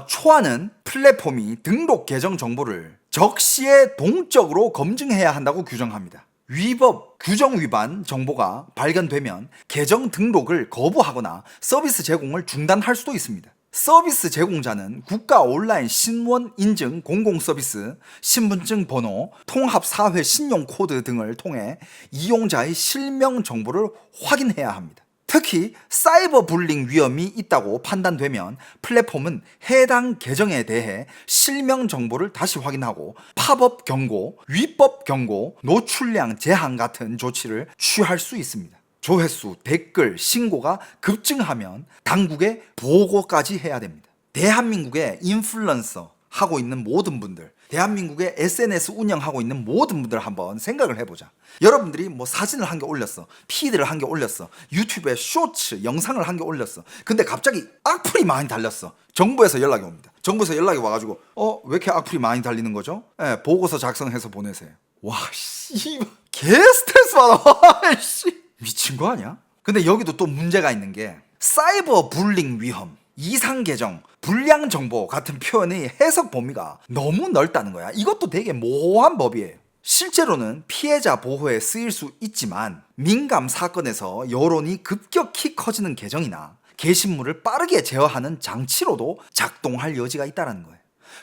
초안은 플랫폼이 등록 계정 정보를 적시에 동적으로 검증해야 한다고 규정합니다. 위법, 규정 위반 정보가 발견되면 계정 등록을 거부하거나 서비스 제공을 중단할 수도 있습니다. 서비스 제공자는 국가 온라인 신원 인증 공공 서비스, 신분증 번호, 통합 사회 신용 코드 등을 통해 이용자의 실명 정보를 확인해야 합니다. 특히 사이버 불링 위험이 있다고 판단되면 플랫폼은 해당 계정에 대해 실명 정보를 다시 확인하고 팝업 경고, 위법 경고, 노출량 제한 같은 조치를 취할 수 있습니다. 조회수, 댓글, 신고가 급증하면 당국에 보고까지 해야 됩니다. 대한민국의 인플루언서 하고 있는 모든 분들, 대한민국의 SNS 운영하고 있는 모든 분들 한번 생각을 해보자. 여러분들이 뭐 사진을 한 개 올렸어, 피드를 한 개 올렸어, 유튜브에 쇼츠 영상을 한 개 올렸어. 근데 갑자기 악플이 많이 달렸어. 정부에서 연락이 옵니다. 정부에서 연락이 와가지고 왜 이렇게 악플이 많이 달리는 거죠? 보고서 작성해서 보내세요. 와 씨, 개 스트레스 받아. 씨, 미친 거 아니야? 근데 여기도 또 문제가 있는 게 사이버 불링 위험, 이상 계정, 불량 정보 같은 표현의 해석 범위가 너무 넓다는 거야. 이것도 되게 모호한 법이에요. 실제로는 피해자 보호에 쓰일 수 있지만 민감 사건에서 여론이 급격히 커지는 계정이나 게시물을 빠르게 제어하는 장치로도 작동할 여지가 있다는 거예요.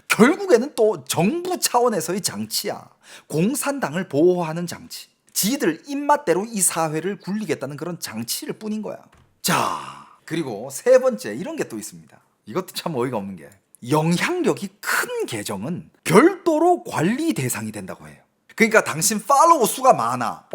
결국에는 또 정부 차원에서의 장치야. 공산당을 보호하는 장치. 지들 입맛대로 이 사회를 굴리겠다는 그런 장치일 뿐인 거야. 자, 그리고 세 번째 이런 게 또 있습니다. 이것도 참 어이가 없는 게 영향력이 큰 계정은 별도로 관리 대상이 된다고 해요. 그러니까 당신 팔로워 수가 많아.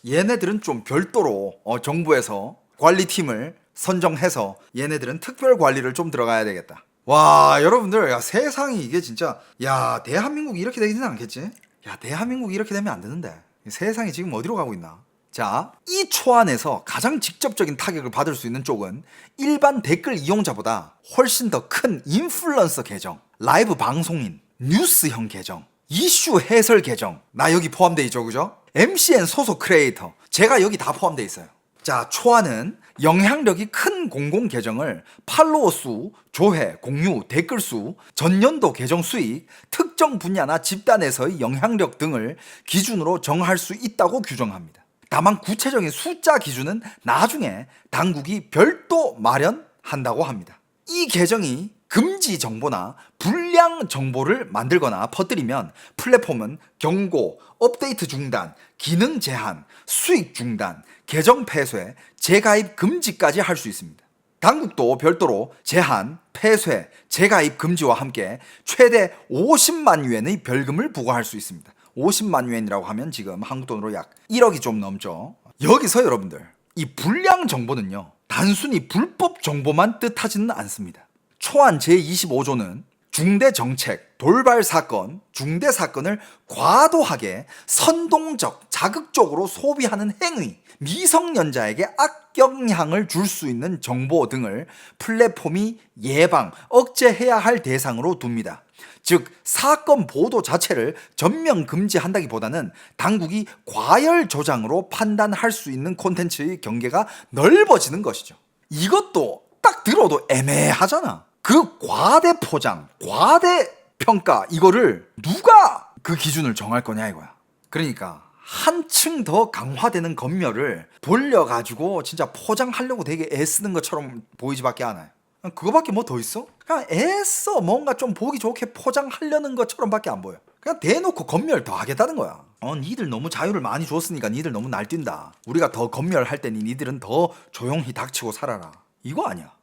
얘네들은 좀 별도로 정부에서 관리팀을 선정해서 얘네들은 특별 관리를 좀 들어가야 되겠다. 와, 여러분들, 야, 세상이 이게 진짜, 야, 대한민국이 이렇게 되지는 않겠지? 야, 대한민국이 이렇게 되면 안 되는데. 세상이 지금 어디로 가고 있나? 자, 이 초안에서 가장 직접적인 타격을 받을 수 있는 쪽은 일반 댓글 이용자보다 훨씬 더 큰 인플루언서 계정, 라이브 방송인, 뉴스형 계정, 이슈 해설 계정, 나 여기 포함되어 있죠, 그죠? MCN 소속 크리에이터, 제가 여기 다 포함되어 있어요. 자, 초안은 영향력이 큰 공공 계정을 팔로워 수, 조회, 공유, 댓글 수, 전년도 계정 수익, 특정 분야나 집단에서의 영향력 등을 기준으로 정할 수 있다고 규정합니다. 다만 구체적인 숫자 기준은 나중에 당국이 별도 마련한다고 합니다. 이 계정이 금지 정보나 불량 정보를 만들거나 퍼뜨리면 플랫폼은 경고, 업데이트 중단, 기능 제한, 수익 중단, 계정 폐쇄, 재가입 금지까지 할 수 있습니다. 당국도 별도로 제한, 폐쇄, 재가입 금지와 함께 최대 50만 유엔의 벌금을 부과할 수 있습니다. 50만 유엔이라고 하면 지금 한국 돈으로 약 1억이 좀 넘죠. 여기서 여러분들, 이 불량 정보는요, 단순히 불법 정보만 뜻하지는 않습니다. 초안 제25조는 중대정책, 돌발사건, 중대사건을 과도하게 선동적, 자극적으로 소비하는 행위, 미성년자에게 악영향을 줄 수 있는 정보 등을 플랫폼이 예방, 억제해야 할 대상으로 둡니다. 즉, 사건 보도 자체를 전면 금지한다기보다는 당국이 과열 조장으로 판단할 수 있는 콘텐츠의 경계가 넓어지는 것이죠. 이것도 딱 들어도 애매하잖아. 그 과대 포장, 과대 평가, 이거를 누가 그 기준을 정할 거냐 이거야. 그러니까 한층 더 강화되는 검열을 돌려가지고 진짜 포장하려고 되게 애쓰는 것처럼 보이지밖에 않아요. 그거밖에 뭐 더 있어? 그냥 애써 뭔가 좀 보기 좋게 포장하려는 것처럼밖에 안 보여. 그냥 대놓고 검열 더 하겠다는 거야. 니들 너무 자유를 많이 줬으니까 니들 너무 날뛴다. 우리가 더 검열할 때니 니들은 더 조용히 닥치고 살아라. 이거 아니야.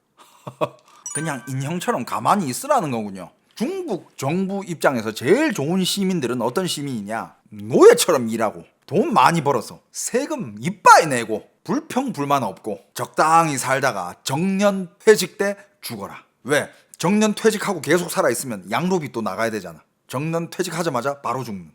그냥 인형처럼 가만히 있으라는 거군요. 중국 정부 입장에서 제일 좋은 시민들은 어떤 시민이냐? 노예처럼 일하고 돈 많이 벌어서 세금 이빠이 내고 불평불만 없고 적당히 살다가 정년 퇴직 때 죽어라. 왜? 정년 퇴직하고 계속 살아있으면 양로비 또 나가야 되잖아. 정년 퇴직하자마자 바로 죽는.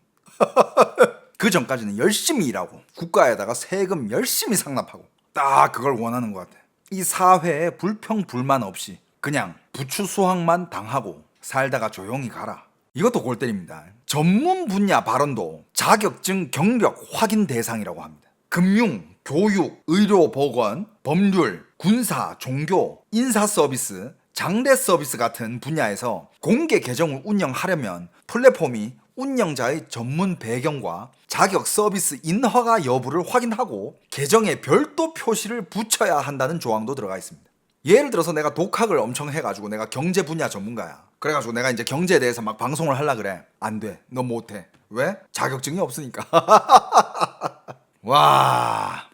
그 전까지는 열심히 일하고 국가에다가 세금 열심히 상납하고 딱 그걸 원하는 것 같아. 이 사회에 불평불만 없이 그냥 부추 수확만 당하고 살다가 조용히 가라. 이것도 골 때립니다. 전문 분야 발언도 자격증 경력 확인 대상이라고 합니다. 금융, 교육, 의료 보건, 법률, 군사, 종교, 인사 서비스, 장례 서비스 같은 분야에서 공개 계정을 운영하려면 플랫폼이 운영자의 전문 배경과 자격 서비스 인허가 여부를 확인하고 계정에 별도 표시를 붙여야 한다는 조항도 들어가 있습니다. 예를 들어서 내가 독학을 엄청 해가지고 내가 경제 분야 전문가야. 그래가지고 내가 이제 경제에 대해서 막 방송을 하려 그래. 안 돼. 너 못해. 왜? 자격증이 없으니까. 와.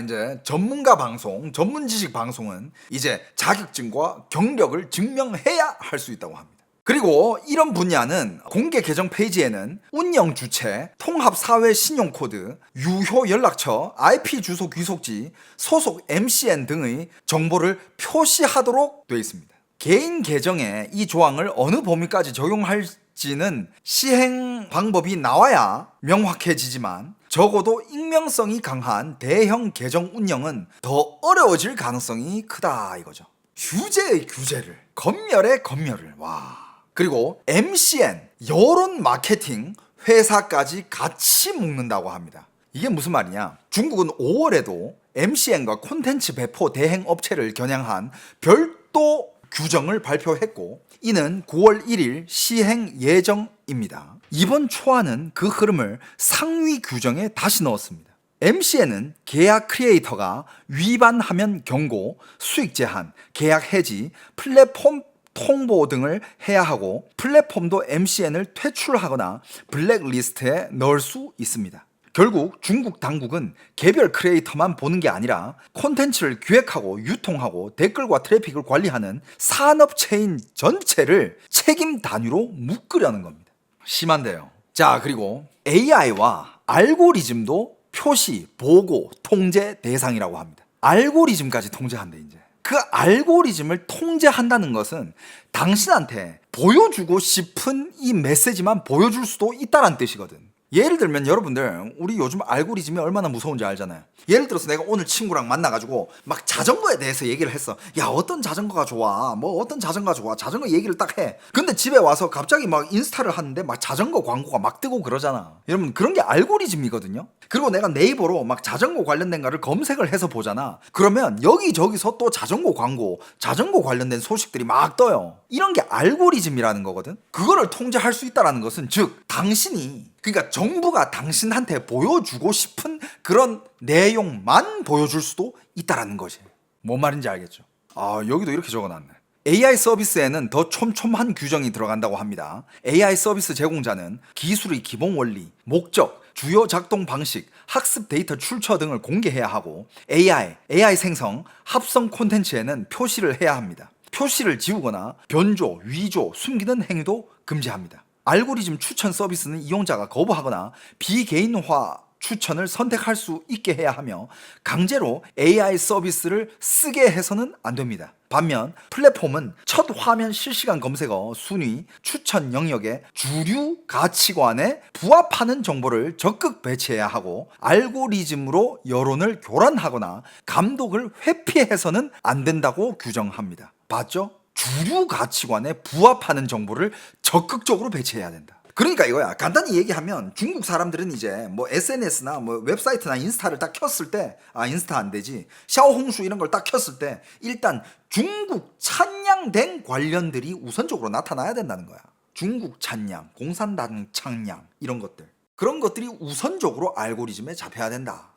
이제 전문가 방송, 전문 지식 방송은 이제 자격증과 경력을 증명해야 할 수 있다고 합니다. 그리고 이런 분야는 공개 계정 페이지에는 운영 주체, 통합 사회 신용 코드, 유효 연락처, IP 주소 귀속지, 소속 MCN 등의 정보를 표시하도록 되어 있습니다. 개인 계정에 이 조항을 어느 범위까지 적용할지는 시행 방법이 나와야 명확해지지만 적어도 익명성이 강한 대형 계정 운영은 더 어려워질 가능성이 크다 이거죠. 규제의 규제를, 검열의 검열을. 와. 그리고 MCN, 여론 마케팅 회사까지 같이 묶는다고 합니다. 이게 무슨 말이냐? 중국은 5월에도 MCN과 콘텐츠 배포 대행 업체를 겨냥한 별도 규정을 발표했고 이는 9월 1일 시행 예정입니다. 이번 초안은 그 흐름을 상위 규정에 다시 넣었습니다. MCN은 계약 크리에이터가 위반하면 경고, 수익 제한, 계약 해지, 플랫폼 통보 등을 해야 하고 플랫폼도 MCN을 퇴출하거나 블랙리스트에 넣을 수 있습니다. 결국 중국 당국은 개별 크리에이터만 보는 게 아니라 콘텐츠를 기획하고 유통하고 댓글과 트래픽을 관리하는 산업체인 전체를 책임 단위로 묶으려는 겁니다. 심한데요. 자, 그리고 AI와 알고리즘도 표시, 보고, 통제 대상이라고 합니다. 알고리즘까지 통제한대 이제. 그 알고리즘을 통제한다는 것은 당신한테 보여주고 싶은 이 메시지만 보여줄 수도 있다는 뜻이거든. 예를 들면 여러분들 우리 요즘 알고리즘이 얼마나 무서운지 알잖아요. 예를 들어서 내가 오늘 친구랑 만나가지고 막 자전거에 대해서 얘기를 했어. 야, 어떤 자전거가 좋아, 뭐 어떤 자전거가 좋아, 자전거 얘기를 딱 해. 근데 집에 와서 갑자기 막 인스타를 하는데 막 자전거 광고가 막 뜨고 그러잖아. 여러분, 그런 게 알고리즘이거든요. 그리고 내가 네이버로 막 자전거 관련된 거를 검색을 해서 보잖아. 그러면 여기저기서 또 자전거 광고, 자전거 관련된 소식들이 막 떠요. 이런 게 알고리즘이라는 거거든. 그거를 통제할 수 있다는 것은 즉 당신이, 그러니까 정부가 당신한테 보여주고 싶은 그런 내용만 보여줄 수도 있다라는 거지. 뭔 말인지 알겠죠? 아, 여기도 이렇게 적어놨네. AI 서비스에는 더 촘촘한 규정이 들어간다고 합니다. AI 서비스 제공자는 기술의 기본 원리, 목적, 주요 작동 방식, 학습 데이터 출처 등을 공개해야 하고 AI 생성, 합성 콘텐츠에는 표시를 해야 합니다. 표시를 지우거나 변조, 위조, 숨기는 행위도 금지합니다. 알고리즘 추천 서비스는 이용자가 거부하거나 비개인화 추천을 선택할 수 있게 해야 하며 강제로 AI 서비스를 쓰게 해서는 안 됩니다. 반면 플랫폼은 첫 화면 실시간 검색어, 순위, 추천 영역에 주류 가치관에 부합하는 정보를 적극 배치해야 하고 알고리즘으로 여론을 교란하거나 감독을 회피해서는 안 된다고 규정합니다. 봤죠? 주류 가치관에 부합하는 정보를 적극적으로 배치해야 된다. 그러니까 이거야. 간단히 얘기하면 중국 사람들은 이제 뭐 SNS나 뭐 웹사이트나 인스타를 딱 켰을 때, 인스타 안 되지, 샤오홍슈 이런 걸 딱 켰을 때 일단 중국 찬양된 관련들이 우선적으로 나타나야 된다는 거야. 중국 찬양, 공산당 찬양 이런 것들, 그런 것들이 우선적으로 알고리즘에 잡혀야 된다.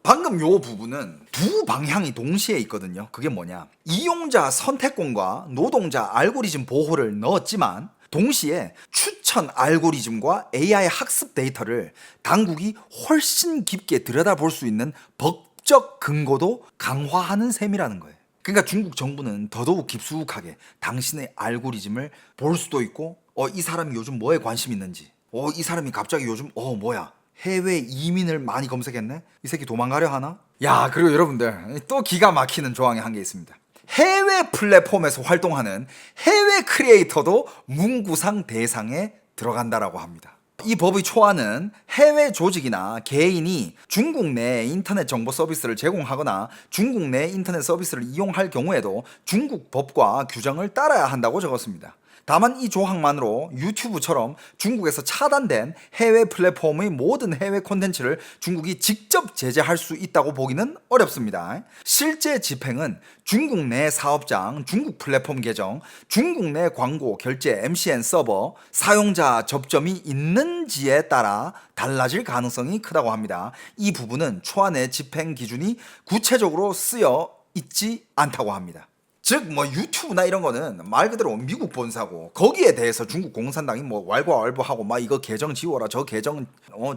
방금 요 부분은 두 방향이 동시에 있거든요. 그게 뭐냐, 이용자 선택권과 노동자 알고리즘 보호를 넣었지만 동시에 추천 알고리즘과 AI 학습 데이터를 당국이 훨씬 깊게 들여다볼 수 있는 법적 근거도 강화하는 셈이라는 거예요. 그러니까 중국 정부는 더더욱 깊숙하게 당신의 알고리즘을 볼 수도 있고, 이 사람이 요즘 뭐에 관심 있는지, 이 사람이 갑자기 요즘 뭐야, 해외 이민을 많이 검색했네? 이 새끼 도망가려 하나? 야, 그리고 여러분들 또 기가 막히는 조항이 한 개 있습니다. 해외 플랫폼에서 활동하는 해외 크리에이터도 문구상 대상에 들어간다라고 합니다. 이 법의 초안은 해외 조직이나 개인이 중국 내 인터넷 정보 서비스를 제공하거나 중국 내 인터넷 서비스를 이용할 경우에도 중국 법과 규정을 따라야 한다고 적었습니다. 다만 이 조항만으로 유튜브처럼 중국에서 차단된 해외 플랫폼의 모든 해외 콘텐츠를 중국이 직접 제재할 수 있다고 보기는 어렵습니다. 실제 집행은 중국 내 사업장, 중국 플랫폼 계정, 중국 내 광고, 결제, MCN 서버, 사용자 접점이 있는지에 따라 달라질 가능성이 크다고 합니다. 이 부분은 초안의 집행 기준이 구체적으로 쓰여 있지 않다고 합니다. 즉 뭐 유튜브나 이런 거는 말 그대로 미국 본사고, 거기에 대해서 중국 공산당이 뭐 왈가왈부하고 막 이거 계정 지워라, 저 계정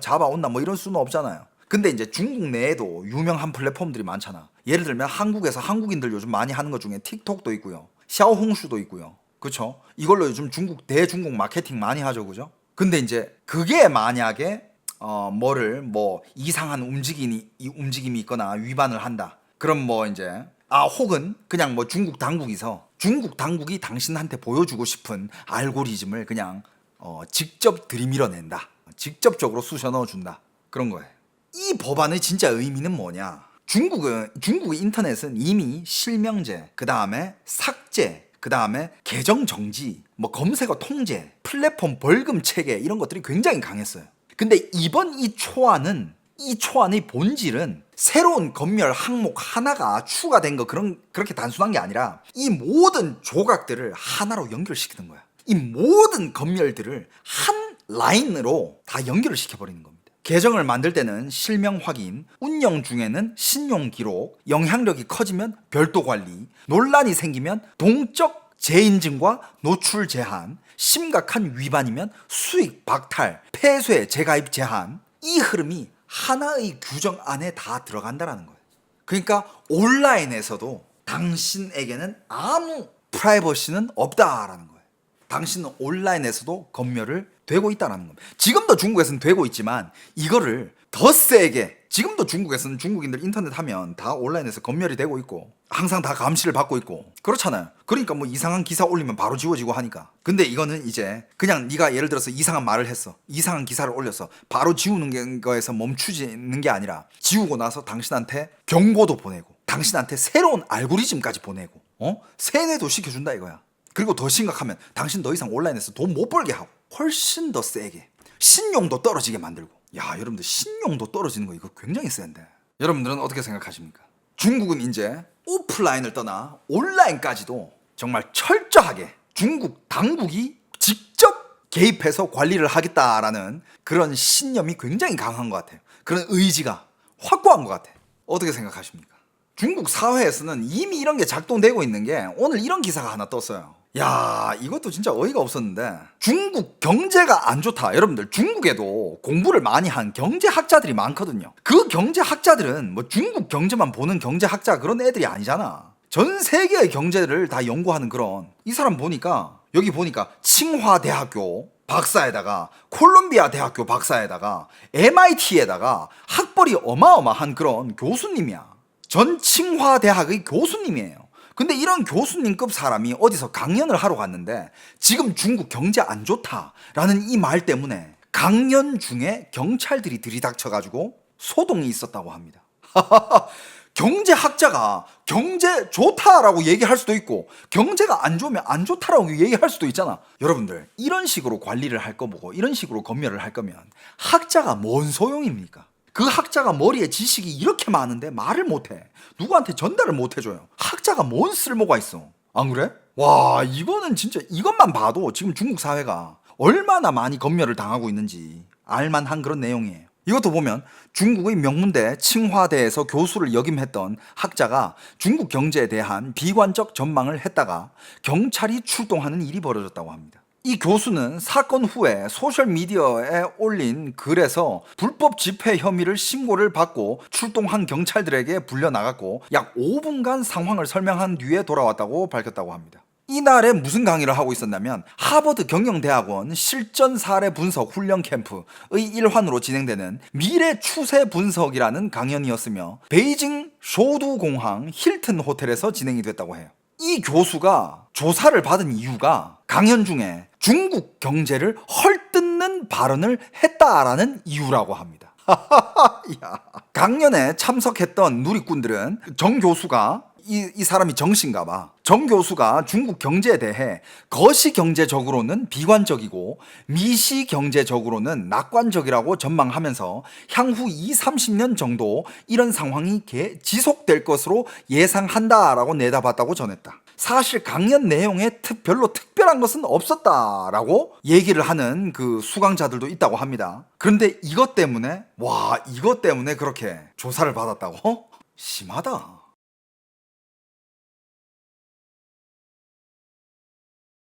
잡아온나 뭐 이럴 수는 없잖아요. 근데 이제 중국 내에도 유명한 플랫폼들이 많잖아. 예를 들면 한국에서 한국인들 요즘 많이 하는 것 중에 틱톡도 있고요, 샤오홍슈도 있고요. 그쵸? 이걸로 요즘 중국 대중국 마케팅 많이 하죠. 그죠? 근데 이제 그게 만약에 뭐를 뭐 이상한 움직임이 있거나 위반을 한다, 그럼 뭐 이제 혹은 그냥 뭐 중국 당국이 당신한테 보여주고 싶은 알고리즘을 그냥 직접 들이밀어낸다, 직접적으로 쑤셔 넣어준다, 그런 거예요. 이 법안의 진짜 의미는 뭐냐, 중국의 인터넷은 이미 실명제, 그 다음에 삭제, 그 다음에 계정 정지, 뭐 검색어 통제, 플랫폼 벌금 체계, 이런 것들이 굉장히 강했어요. 근데 이번 이 초안의 본질은 새로운 검열 항목 하나가 추가된 거, 그렇게 단순한 게 아니라 이 모든 조각들을 하나로 연결시키는 거야. 이 모든 검열들을 한 라인으로 다 연결을 시켜버리는 겁니다. 계정을 만들 때는 실명 확인, 운영 중에는 신용 기록, 영향력이 커지면 별도 관리, 논란이 생기면 동적 재인증과 노출 제한, 심각한 위반이면 수익 박탈, 폐쇄 재가입 제한, 이 흐름이 하나의 규정 안에 다 들어간다라는 거예요. 그러니까 온라인에서도 당신에게는 아무 프라이버시는 없다라는 거예요. 당신은 온라인에서도 검열을 되고 있다는 겁니다. 지금도 중국에서는 되고 있지만 이거를 더 세게 지금도 중국에서는 중국인들 인터넷 하면 다 온라인에서 검열이 되고 있고 항상 다 감시를 받고 있고 그렇잖아요. 그러니까 뭐 이상한 기사 올리면 바로 지워지고 하니까. 근데 이거는 이제 그냥 네가 예를 들어서 이상한 말을 했어, 이상한 기사를 올렸어, 바로 지우는 거에서 멈추는 게 아니라 지우고 나서 당신한테 경고도 보내고 당신한테 새로운 알고리즘까지 보내고 세뇌도 시켜준다 이거야. 그리고 더 심각하면 당신 더 이상 온라인에서 돈 못 벌게 하고 훨씬 더 세게 신용도 떨어지게 만들고. 야, 여러분들 신용도 떨어지는 거 이거 굉장히 센데. 여러분들은 어떻게 생각하십니까? 중국은 이제 오프라인을 떠나 온라인까지도 정말 철저하게 중국 당국이 직접 개입해서 관리를 하겠다라는 그런 신념이 굉장히 강한 것 같아요. 그런 의지가 확고한 것 같아요. 어떻게 생각하십니까? 중국 사회에서는 이미 이런 게 작동되고 있는 게 오늘 이런 기사가 하나 떴어요. 야, 이것도 진짜 어이가 없었는데 중국 경제가 안 좋다. 여러분들 중국에도 공부를 많이 한 경제학자들이 많거든요. 그 경제학자들은 뭐 중국 경제만 보는 경제학자 그런 애들이 아니잖아. 전 세계의 경제를 다 연구하는 그런. 이 사람 보니까 여기 보니까 칭화대학교 박사에다가 콜롬비아 대학교 박사에다가 MIT에다가 학벌이 어마어마한 그런 교수님이야. 전 칭화대학의 교수님이에요. 근데 이런 교수님급 사람이 어디서 강연을 하러 갔는데 지금 중국 경제 안 좋다라는 이 말 때문에 강연 중에 경찰들이 들이닥쳐가지고 소동이 있었다고 합니다. 경제학자가 경제 좋다라고 얘기할 수도 있고 경제가 안 좋으면 안 좋다라고 얘기할 수도 있잖아. 여러분들 이런 식으로 관리를 할 거보고 이런 식으로 검열을 할 거면 학자가 뭔 소용입니까? 그 학자가 머리에 지식이 이렇게 많은데 말을 못해. 누구한테 전달을 못 해줘요. 학자가 뭔 쓸모가 있어. 안 그래? 와, 이거는 진짜 이것만 봐도 지금 중국 사회가 얼마나 많이 검열을 당하고 있는지 알만한 그런 내용이에요. 이것도 보면 중국의 명문대 칭화대에서 교수를 역임했던 학자가 중국 경제에 대한 비관적 전망을 했다가 경찰이 출동하는 일이 벌어졌다고 합니다. 이 교수는 사건 후에 소셜미디어에 올린 글에서 불법 집회 혐의를 신고를 받고 출동한 경찰들에게 불려나갔고 약 5분간 상황을 설명한 뒤에 돌아왔다고 밝혔다고 합니다. 이날에 무슨 강의를 하고 있었냐면 하버드 경영대학원 실전 사례 분석 훈련 캠프의 일환으로 진행되는 미래 추세 분석이라는 강연이었으며 베이징 쇼두공항 힐튼 호텔에서 진행이 됐다고 해요. 이 교수가 조사를 받은 이유가 강연 중에 중국 경제를 헐뜯는 발언을 했다라는 이유라고 합니다. 강연에 참석했던 누리꾼들은 정 교수가 이 사람이 정씨인가 봐. 정 교수가 중국 경제에 대해 거시 경제적으로는 비관적이고 미시 경제적으로는 낙관적이라고 전망하면서 향후 20-30년 정도 이런 상황이 지속될 것으로 예상한다라고 내다봤다고 전했다. 사실 강연 내용에 별로 특별한 것은 없었다라고 얘기를 하는 그 수강자들도 있다고 합니다. 그런데 이것 때문에 그렇게 조사를 받았다고? 심하다.